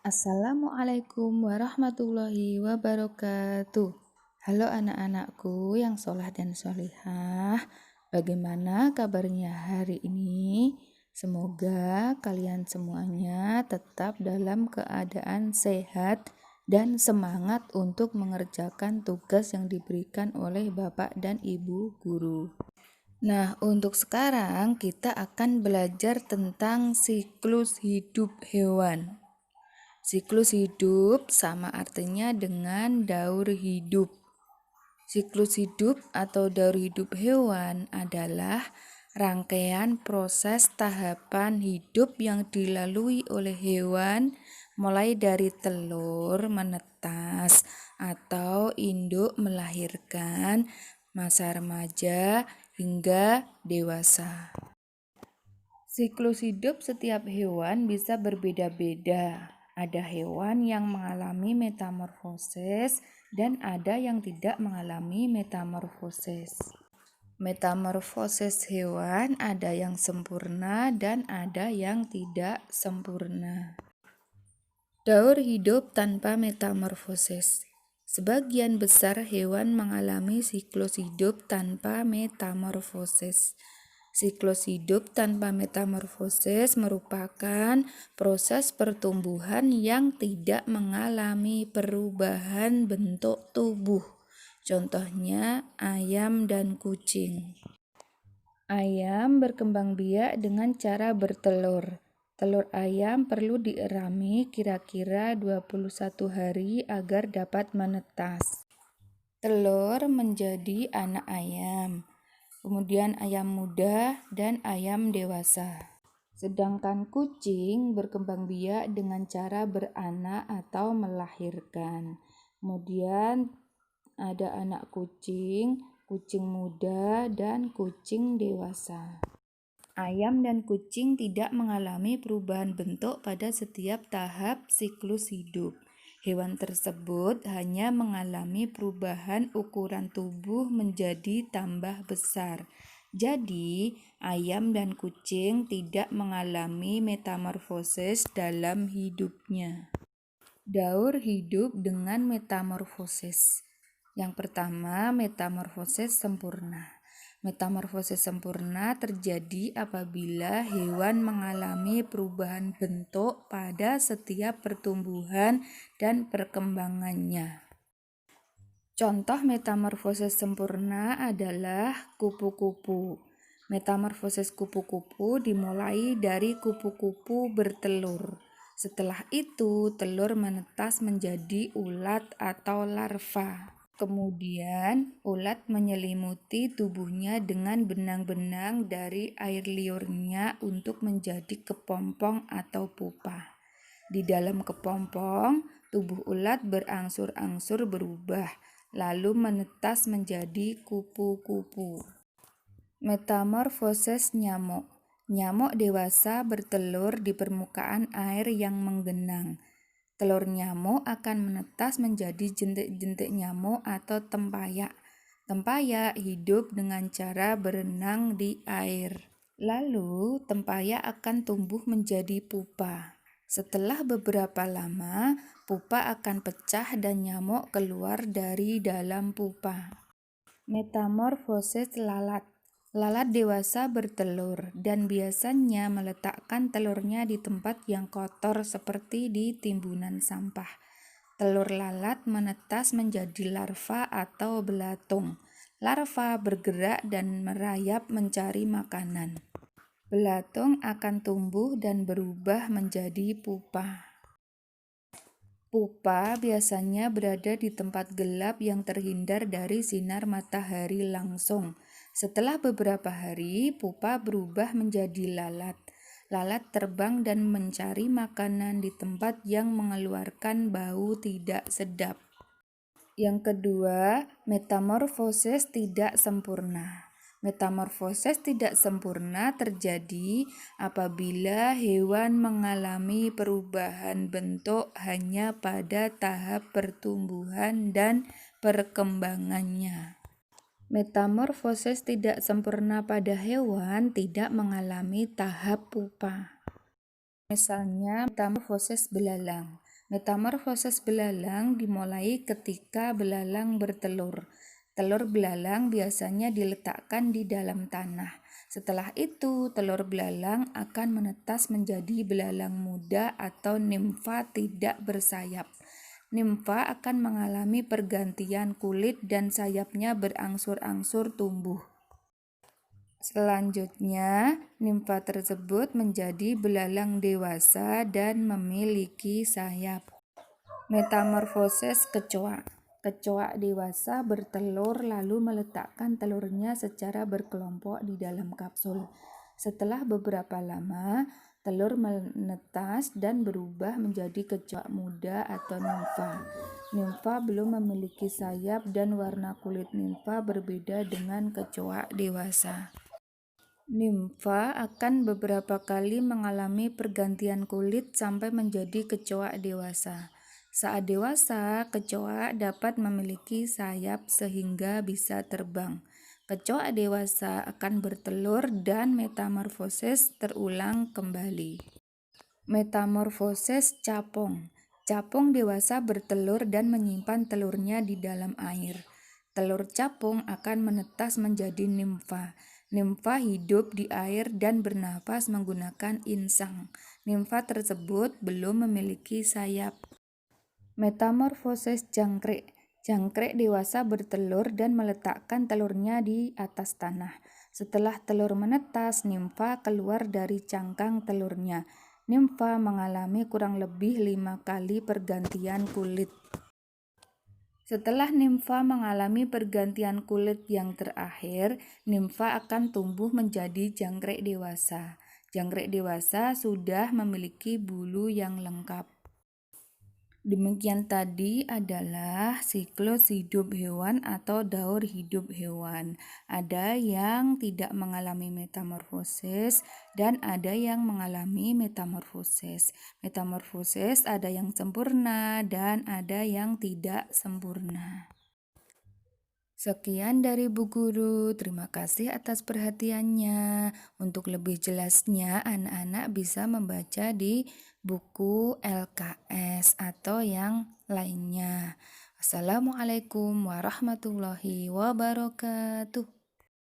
Assalamualaikum warahmatullahi wabarakatuh. Halo anak-anakku yang sholah dan sholihah. Bagaimana kabarnya hari ini? Semoga kalian semuanya tetap dalam keadaan sehat dan semangat untuk mengerjakan tugas yang diberikan oleh Bapak dan Ibu guru. Nah, untuk sekarang kita akan belajar tentang siklus hidup hewan. Siklus hidup sama artinya dengan daur hidup. Siklus hidup atau daur hidup hewan adalah rangkaian proses tahapan hidup yang dilalui oleh hewan mulai dari telur menetas atau induk melahirkan, masa remaja hingga dewasa. Siklus hidup setiap hewan bisa berbeda-beda. Ada hewan yang mengalami metamorfosis dan ada yang tidak mengalami metamorfosis. Metamorfosis hewan ada yang sempurna dan ada yang tidak sempurna. Daur hidup tanpa metamorfosis. Sebagian besar hewan mengalami siklus hidup tanpa metamorfosis. Siklus hidup tanpa metamorfosis merupakan proses pertumbuhan yang tidak mengalami perubahan bentuk tubuh. Contohnya ayam dan kucing. Ayam berkembang biak dengan cara bertelur. Telur ayam perlu dierami kira-kira 21 hari agar dapat menetas. Telur menjadi anak ayam. Kemudian ayam muda dan ayam dewasa. Sedangkan kucing berkembang biak dengan cara beranak atau melahirkan. Kemudian ada anak kucing, kucing muda, dan kucing dewasa. Ayam dan kucing tidak mengalami perubahan bentuk pada setiap tahap siklus hidup. Hewan tersebut hanya mengalami perubahan ukuran tubuh menjadi tambah besar. Jadi, ayam dan kucing tidak mengalami metamorfosis dalam hidupnya. Daur hidup dengan metamorfosis. Yang pertama, metamorfosis sempurna. Metamorfosis sempurna terjadi apabila hewan mengalami perubahan bentuk pada setiap pertumbuhan dan perkembangannya. Contoh metamorfosis sempurna adalah kupu-kupu. Metamorfosis kupu-kupu dimulai dari kupu-kupu bertelur. Setelah itu, telur menetas menjadi ulat atau larva. Kemudian, ulat menyelimuti tubuhnya dengan benang-benang dari air liurnya untuk menjadi kepompong atau pupa. Di dalam kepompong, tubuh ulat berangsur-angsur berubah, lalu menetas menjadi kupu-kupu. Metamorfosis nyamuk. Nyamuk dewasa bertelur di permukaan air yang menggenang. Telur nyamuk akan menetas menjadi jentik-jentik nyamuk atau tempayak. Tempayak hidup dengan cara berenang di air. Lalu, tempayak akan tumbuh menjadi pupa. Setelah beberapa lama, pupa akan pecah dan nyamuk keluar dari dalam pupa. Metamorfosis lalat. Lalat dewasa bertelur dan biasanya meletakkan telurnya di tempat yang kotor seperti di timbunan sampah. Telur lalat menetas menjadi larva atau belatung. Larva bergerak dan merayap mencari makanan. Belatung akan tumbuh dan berubah menjadi pupa. Pupa biasanya berada di tempat gelap yang terhindar dari sinar matahari langsung. Setelah beberapa hari, pupa berubah menjadi lalat. Lalat terbang dan mencari makanan di tempat yang mengeluarkan bau tidak sedap. Yang kedua, metamorfosis tidak sempurna. Metamorfosis tidak sempurna terjadi apabila hewan mengalami perubahan bentuk hanya pada tahap pertumbuhan dan perkembangannya. Metamorfosis tidak sempurna pada hewan tidak mengalami tahap pupa. Misalnya, metamorfosis belalang. Metamorfosis belalang dimulai ketika belalang bertelur. Telur belalang biasanya diletakkan di dalam tanah. Setelah itu, telur belalang akan menetas menjadi belalang muda atau nimfa tidak bersayap. Nimfa akan mengalami pergantian kulit dan sayapnya berangsur-angsur tumbuh. Selanjutnya, nimfa tersebut menjadi belalang dewasa dan memiliki sayap. Metamorfosis kecoa. Kecoa dewasa bertelur lalu meletakkan telurnya secara berkelompok di dalam kapsul. Setelah beberapa lama, telur menetas dan berubah menjadi kecoa muda atau nimfa. Nimfa belum memiliki sayap dan warna kulit nimfa berbeda dengan kecoa dewasa. Nimfa akan beberapa kali mengalami pergantian kulit sampai menjadi kecoa dewasa. Saat dewasa, kecoa dapat memiliki sayap sehingga bisa terbang. Kecoa dewasa akan bertelur dan metamorfosis terulang kembali. Metamorfosis capung. Capung dewasa bertelur dan menyimpan telurnya di dalam air. Telur capung akan menetas menjadi nimfa. Nimfa hidup di air dan bernafas menggunakan insang. Nimfa tersebut belum memiliki sayap. Metamorfosis jangkrik. Jangkrik dewasa bertelur dan meletakkan telurnya di atas tanah. Setelah telur menetas, nimfa keluar dari cangkang telurnya. Nimfa mengalami kurang lebih 5 kali pergantian kulit. Setelah nimfa mengalami pergantian kulit yang terakhir, nimfa akan tumbuh menjadi jangkrik dewasa. Jangkrik dewasa sudah memiliki bulu yang lengkap. Demikian tadi adalah siklus hidup hewan atau daur hidup hewan. Ada yang tidak mengalami metamorfosis dan ada yang mengalami metamorfosis. Metamorfosis ada yang sempurna dan ada yang tidak sempurna. Sekian dari Bu Guru, terima kasih atas perhatiannya. Untuk lebih jelasnya, anak-anak bisa membaca di buku LKS atau yang lainnya. Wassalamualaikum warahmatullahi wabarakatuh.